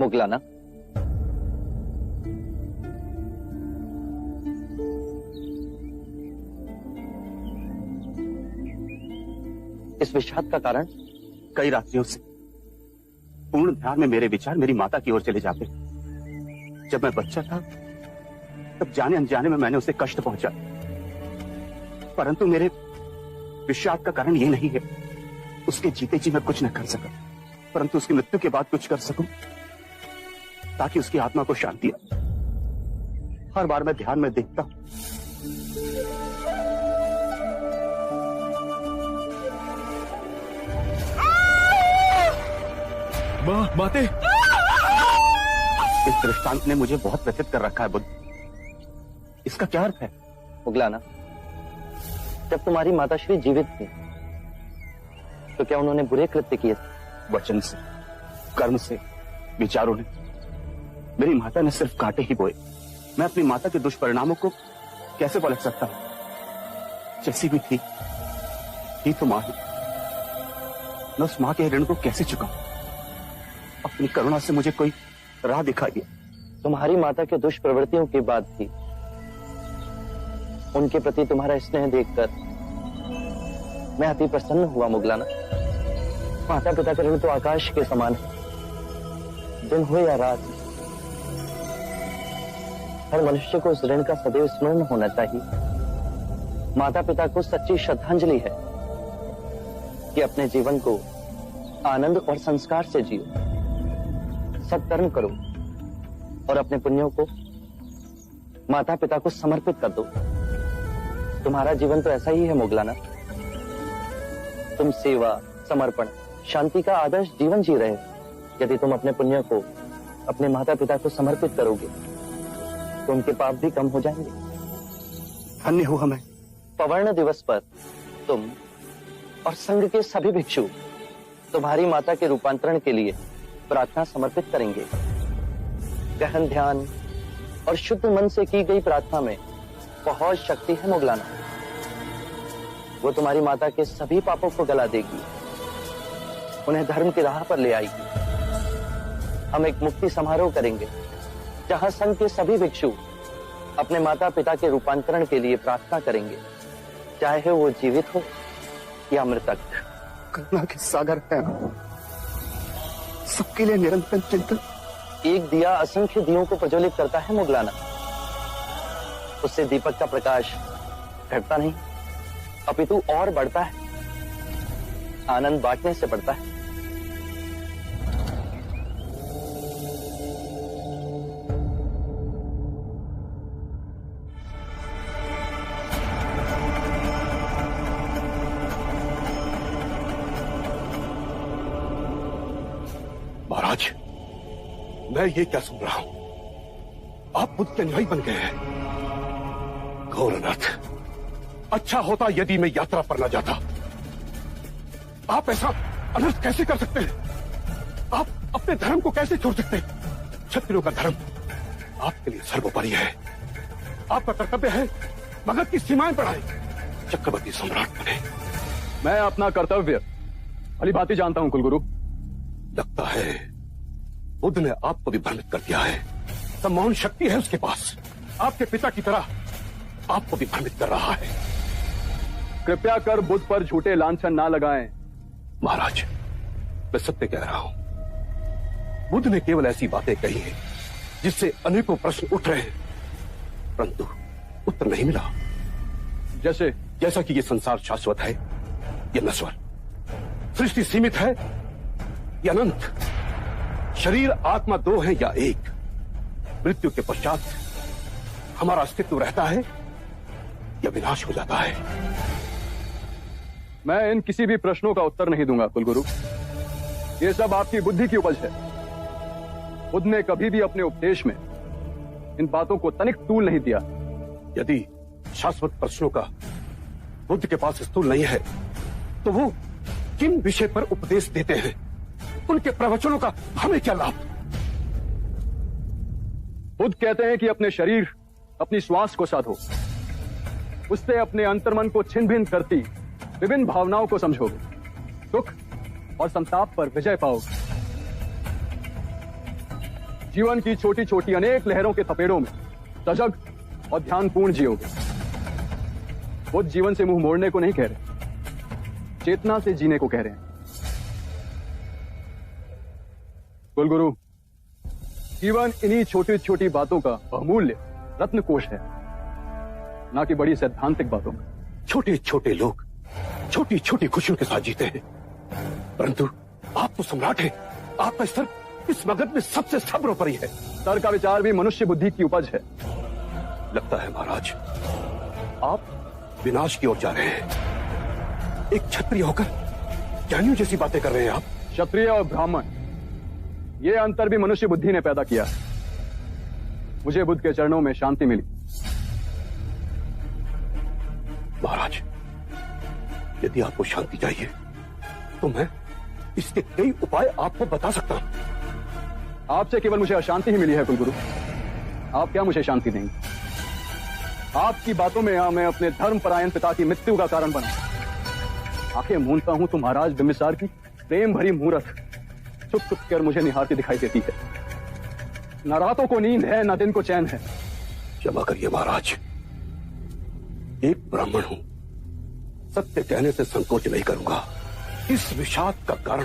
मुगलाना, इस विषाद का कारण? कई रात्रियों से पूर्ण ध्यान में मेरे विचार मेरी माता की ओर चले जाते। जब मैं बच्चा था तब जाने अनजाने में मैंने उसे कष्ट पहुंचा, परंतु मेरे विषाद का कारण ये नहीं है। उसके जीते जी मैं कुछ न कर सका, परंतु उसकी मृत्यु के बाद कुछ कर सकूं ताकि उसकी आत्मा को शांति आए। हर बार मैं ध्यान में देखता हूं माते। इस दृष्टांत ने मुझे बहुत व्यथित कर रखा है बुद्ध। इसका क्या अर्थ है? मुगलाना, जब तुम्हारी माताश्री जीवित थी तो क्या उन्होंने बुरे कृत्य किए थे? वचन से, कर्म से, विचारों ने। मेरी माता ने सिर्फ कांटे ही बोए। मैं अपनी माता के दुष्परिणामों को कैसे पलट सकता हूं? जैसी भी थी तो मां ही। मैं उस मां के ऋण को कैसे चुकाऊं? अपनी करुणा से मुझे कोई राह दिखाई दिया। तुम्हारी माता के दुष्प्रवृत्तियों की बात थी। उनके प्रति तुम्हारा स्नेह देखकर मैं अति प्रसन्न हुआ मुगलाना। माता पिता का ऋण तो आकाश के समान है। दिन हो या रात, हर मनुष्य को उस ऋण का सदैव स्मरण होना चाहिए। माता पिता को सच्ची श्रद्धांजलि है कि अपने जीवन को आनंद और संस्कार से जियो, सत्कर्म करो और अपने पुण्यों को माता पिता को समर्पित कर दो। तुम्हारा जीवन तो ऐसा ही है मुगलाना। तुम सेवा, समर्पण, शांति का आदर्श जीवन जी रहे हो। यदि तुम अपने पुण्यों को अपने माता पिता को समर्पित करोगे तो उनके पाप भी कम हो जाएंगे। धन्य हुआ मैं। पवर्ण दिवस पर तुम और संघ के सभी भिक्षु तुम्हारी माता के रूपांतरण के लिए प्रार्थना समर्पित करेंगे। गहन ध्यान और शुद्ध मन से की गई प्रार्थना में बहुत शक्ति है मुगलाना। वो तुम्हारी माता के सभी पापों को गला देगी, उन्हें धर्म की राह पर ले आएगी। हम एक मुक्ति समारोह करेंगे जहां संघ के सभी भिक्षु अपने माता पिता के रूपांतरण के लिए प्रार्थना करेंगे, चाहे वो जीवित हो या मृतक। करुणा के सागर है, सबके लिए निरंतर चिंतन। एक दिया असंख्य दियों को प्रज्वलित करता है मुगलाना। उससे दीपक का प्रकाश घटता नहीं, अपितु और बढ़ता है। आनंद बांटने से बढ़ता है। महाराज, मैं ये क्या सुन रहा हूं? आप बुद्ध के अनुयायी बन गए हैं। घोर अनर्थ। अच्छा होता यदि मैं यात्रा पर न जाता। आप ऐसा अनर्थ कैसे कर सकते हैं? आप अपने धर्म को कैसे छोड़ सकते हैं? क्षत्रियों का धर्म आपके लिए सर्वोपरि है। आपका कर्तव्य है मगध की सीमाएं बढ़ाएं, चक्रवर्ती सम्राट बने। मैं अपना कर्तव्य भली भांति जानता हूं कुलगुरु। लगता है बुद्ध ने आपको भी भ्रमित कर दिया है। सम्मोहन शक्ति है उसके पास। आपके पिता की तरह आपको भी भ्रमित कर रहा है। कृपया कर बुद्ध पर झूठे लांछन ना लगाएं। महाराज, मैं सत्य कह रहा हूं। बुद्ध ने केवल ऐसी बातें कही हैं जिससे अनेकों प्रश्न उठ रहे हैं, परंतु उत्तर नहीं मिला। जैसा कि ये संसार शाश्वत है या नश्वर, सृष्टि सीमित है या अनंत, शरीर आत्मा दो है या एक, मृत्यु के पश्चात हमारा अस्तित्व रहता है या विनाश हो जाता है। मैं इन किसी भी प्रश्नों का उत्तर नहीं दूंगा कुलगुरु। ये सब आपकी बुद्धि की उपज है। बुद्ध ने कभी भी अपने उपदेश में इन बातों को तनिक तूल नहीं दिया। यदि शाश्वत प्रश्नों का बुद्ध के पास स्थूल नहीं है तो वो किन विषय पर उपदेश देते हैं? उनके प्रवचनों का हमें क्या लाभ? बुद्ध कहते हैं कि अपने शरीर, अपनी श्वास को साधो, उससे अपने अंतर्मन को छिन्न भिन्न करती विभिन्न भावनाओं को समझोगे, सुख और संताप पर विजय पाओगे। जीवन की छोटी छोटी अनेक लहरों के थपेड़ों में सजग और ध्यानपूर्ण जियोगे। बुद्ध जीवन से मुंह मोड़ने को नहीं कह रहे, चेतना से जीने को कह रहे हैं। कुलगुरु, जीवन इन्हीं छोटी छोटी बातों का बहुमूल्य रत्नकोश है, ना कि बड़ी सैद्धांतिक बातों का। छोटे छोटे लोग छोटी छोटी खुशियों के साथ जीते हैं, परंतु आप तो सम्राट हैं। आपका स्तर इस मगध में सबसे सर्वोपरि है। स्तर का विचार भी मनुष्य बुद्धि की उपज है। लगता है महाराज, आप विनाश की ओर जा रहे हैं। एक क्षत्रिय होकर ज्ञानियों जैसी बातें कर रहे हैं आप। क्षत्रिय और ब्राह्मण, ये अंतर भी मनुष्य बुद्धि ने पैदा किया। मुझे बुद्ध के चरणों में शांति मिली। महाराज, यदि आपको शांति चाहिए तो मैं इसके कई उपाय आपको बता सकता हूं। आपसे केवल मुझे अशांति ही मिली है कुलगुरु। आप क्या मुझे शांति देंगे? आपकी बातों में मैं अपने धर्मपरायण पिता की मृत्यु का कारण बना। आंखें मूंदता हूं तो महाराज बिम्बिसार की प्रेम भरी मूरत चुप चुप कर मुझे निहारती दिखाई देती है। न रातों को नींद है, न दिन को चैन है। क्षमा करिए महाराज, एक ब्राह्मण हूं, सत्य कहने से संकोच नहीं करूंगा। इस विषाद का कारण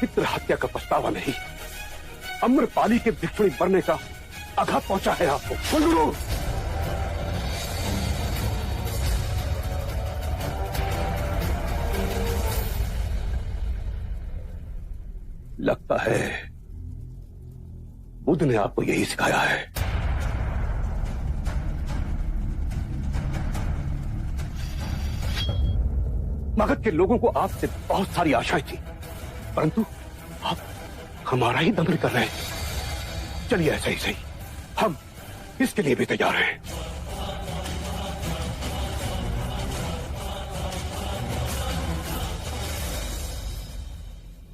पितृ हत्या का पछतावा नहीं, अम्रपाली के भिक्षुणी बनने का आघात पहुंचा है आपको। कुलगुरु, लगता है बुद्ध ने आपको यही सिखाया है। मगध के लोगों को आपसे बहुत सारी आशाएं थी, परंतु आप हमारा ही दमन कर रहे हैं। चलिए ऐसा ही सही, हम इसके लिए भी तैयार हैं।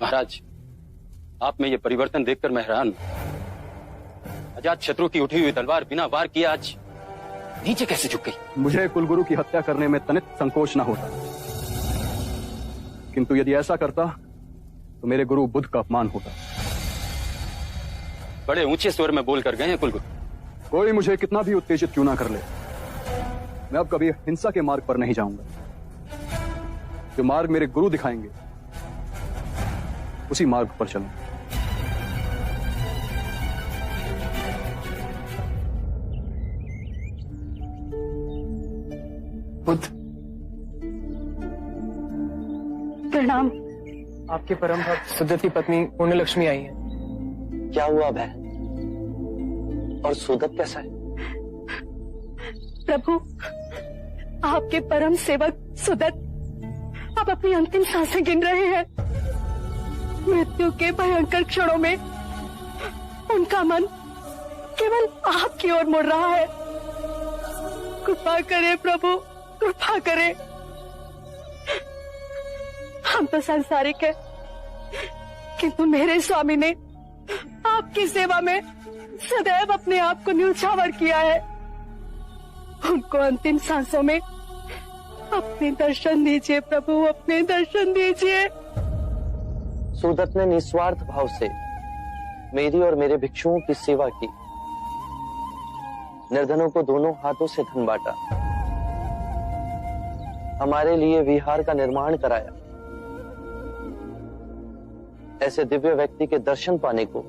महाराज, आप में ये परिवर्तन देखकर मैं हैरान हूं। अजात शत्रु की उठी हुई तलवार बिना वार किए आज नीचे कैसे झुक गई? मुझे कुलगुरु की हत्या करने में तनिक संकोच न होता, किंतु यदि ऐसा करता तो मेरे गुरु बुद्ध का अपमान होता। बड़े ऊंचे स्वर में बोलकर गए हैं कुलगुरु। कोई मुझे कितना भी उत्तेजित क्यों ना कर ले, मैं अब कभी हिंसा के मार्ग पर नहीं जाऊंगा। जो मार्ग मेरे गुरु दिखाएंगे उसी मार्ग पर चलूंगा। बुद्ध, प्रणाम। आपके परम भक्त सुदत की पत्नी पुण्यलक्ष्मी आई है। क्या हुआ बहन? और सुदत कैसा है? प्रभु, आपके परम सेवक सुदत अब अपनी अंतिम सांसें गिन रहे हैं। मृत्यु के भयंकर क्षणों में उनका मन केवल आपकी ओर मुड़ रहा है। कृपा करें प्रभु, कृपा करें। हम तो सांसारिक हैं, किंतु मेरे स्वामी ने आपकी सेवा में सदैव अपने आप को न्यौछावर किया है। उनको अंतिम सांसों में अपने दर्शन दीजिए प्रभु, अपने दर्शन दीजिए। सुदत ने निस्वार्थ भाव से मेरी और मेरे भिक्षुओं की सेवा की, निर्धनों को दोनों हाथों से धन बांटा, हमारे लिए विहार का निर्माण कराया। ऐसे दिव्य व्यक्ति के दर्शन पाने को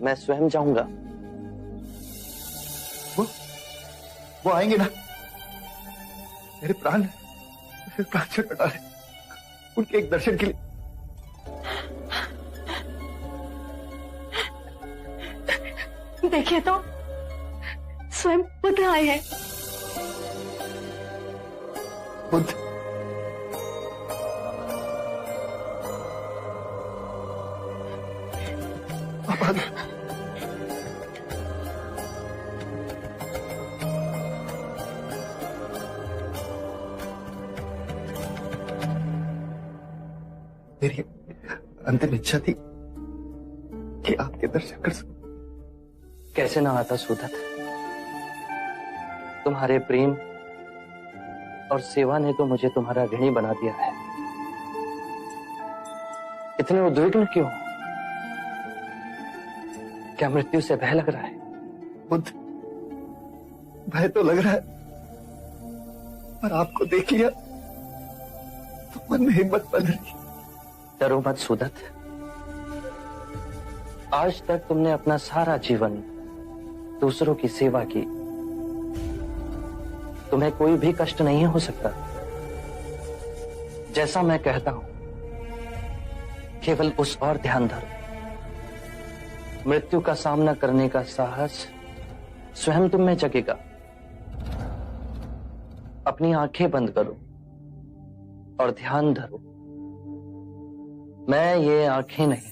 मैं स्वयं जाऊंगा। वो आएंगे ना? मेरे प्राण छटपटा रहे उनके एक दर्शन के लिए। देखिए तो स्वयं बुद्ध आए हैं। बुद्ध, मेरी अंतिम इच्छा थी कि आपके दर्शन कर सकूं। कैसे ना आता सुदत, तुम्हारे प्रेम और सेवा ने तो मुझे तुम्हारा ऋणी बना दिया है। इतने उद्विग्न क्यों? क्या मृत्यु से भय लग रहा है? बुद्ध, भय तो लग रहा है, पर आपको देख लिया तो मन में हिम्मत बन रही। डरो मत सुदत, आज तक तुमने अपना सारा जीवन दूसरों की सेवा की, तुम्हें कोई भी कष्ट नहीं हो सकता। जैसा मैं कहता हूं केवल उस और ध्यान धरो। मृत्यु का सामना करने का साहस स्वयं तुम में जगेगा। अपनी आंखें बंद करो और ध्यान धरो। मैं ये आंखें नहीं,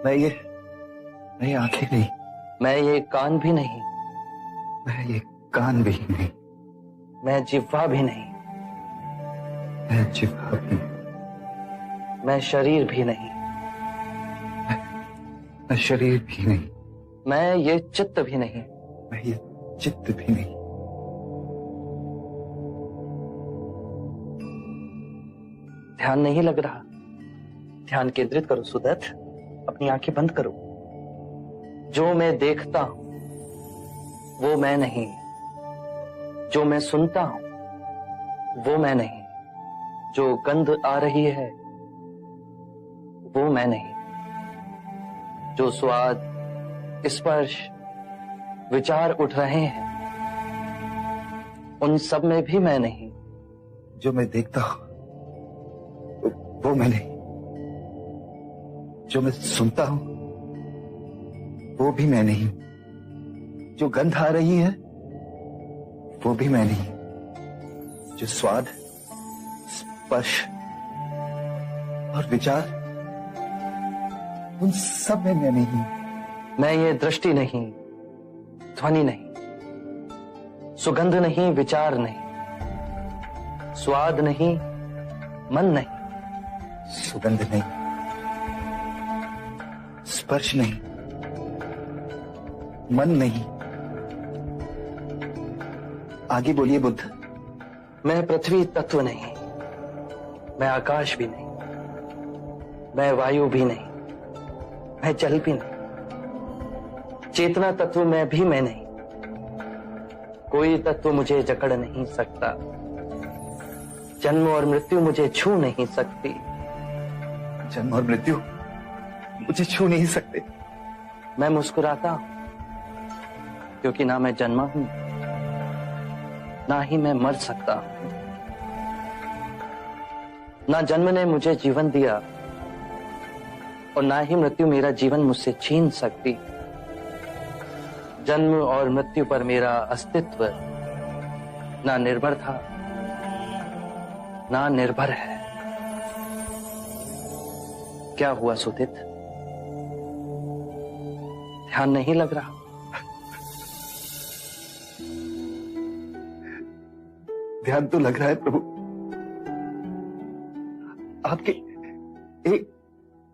मैं ये आंखें नहीं, मैं ये कान भी नहीं, मैं ये कान भी नहीं, मैं जिह्वा भी नहीं, मैं जिह्वा भी, मैं शरीर भी नहीं, मैं शरीर भी नहीं, मैं ये चित्त भी नहीं, मैं ये चित्त भी नहीं। ध्यान नहीं लग रहा? ध्यान केंद्रित करो सुदत, अपनी आंखें बंद करो। जो मैं देखता हूं वो मैं नहीं, जो मैं सुनता हूं वो मैं नहीं, जो गंध आ रही है वो मैं नहीं, जो स्वाद, स्पर्श, विचार उठ रहे हैं उन सब में भी मैं नहीं। जो मैं देखता हूं वो मैं नहीं, जो मैं सुनता हूं वो भी मैं नहीं, जो गंध आ रही है वो भी मैं नहीं, जो स्वाद, स्पर्श और विचार उन सब में मैं नहीं। मैं ये दृष्टि नहीं, ध्वनि नहीं, सुगंध नहीं, विचार नहीं, स्वाद नहीं, मन नहीं, सुगंध नहीं, स्पर्श नहीं, मन नहीं। आगे बोलिए बुद्ध। मैं पृथ्वी तत्व नहीं, मैं आकाश भी नहीं, मैं वायु भी नहीं, मैं जल भी नहीं, चेतना तत्व में भी मैं नहीं। कोई तत्व मुझे जकड़ नहीं सकता, जन्म और मृत्यु मुझे छू नहीं सकती। जन्म और मृत्यु मुझे छू नहीं सकते। मैं मुस्कुराता हूं क्योंकि ना मैं जन्मा हूं, ना ही मैं मर सकता हूं। ना जन्म ने मुझे जीवन दिया और ना ही मृत्यु मेरा जीवन मुझसे छीन सकती। जन्म और मृत्यु पर मेरा अस्तित्व ना निर्भर था, ना निर्भर है। क्या हुआ सुदित? ध्यान नहीं लग रहा? ध्यान तो लग रहा है प्रभु। आपके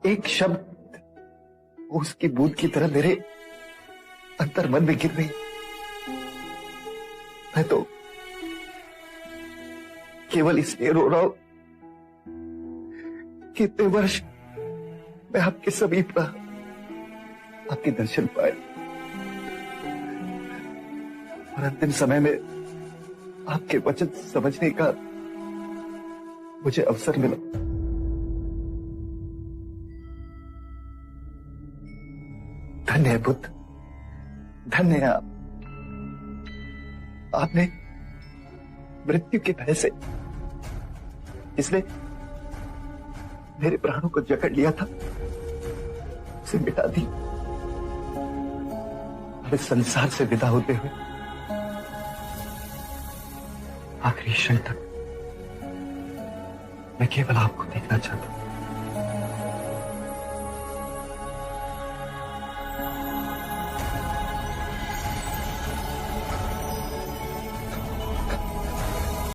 एक शब्द उसकी बूंद की तरह मेरे अंतर मन में गिर रही। मैं तो केवल इसलिए रो रहा हूं कि इतने वर्ष मैं आपके समीप रहा, आपके दर्शन पाए और अंतिम समय में आपके वचन समझने का मुझे अवसर मिला। धन्य है बुद्ध, धन्य है आप। आपने मृत्यु के भय से इसने मेरे प्राणों को जकड़ लिया था, उसे मिटा दी। अब इस संसार से विदा होते हुए आखिरी क्षण तक मैं केवल आपको देखना चाहता हूं।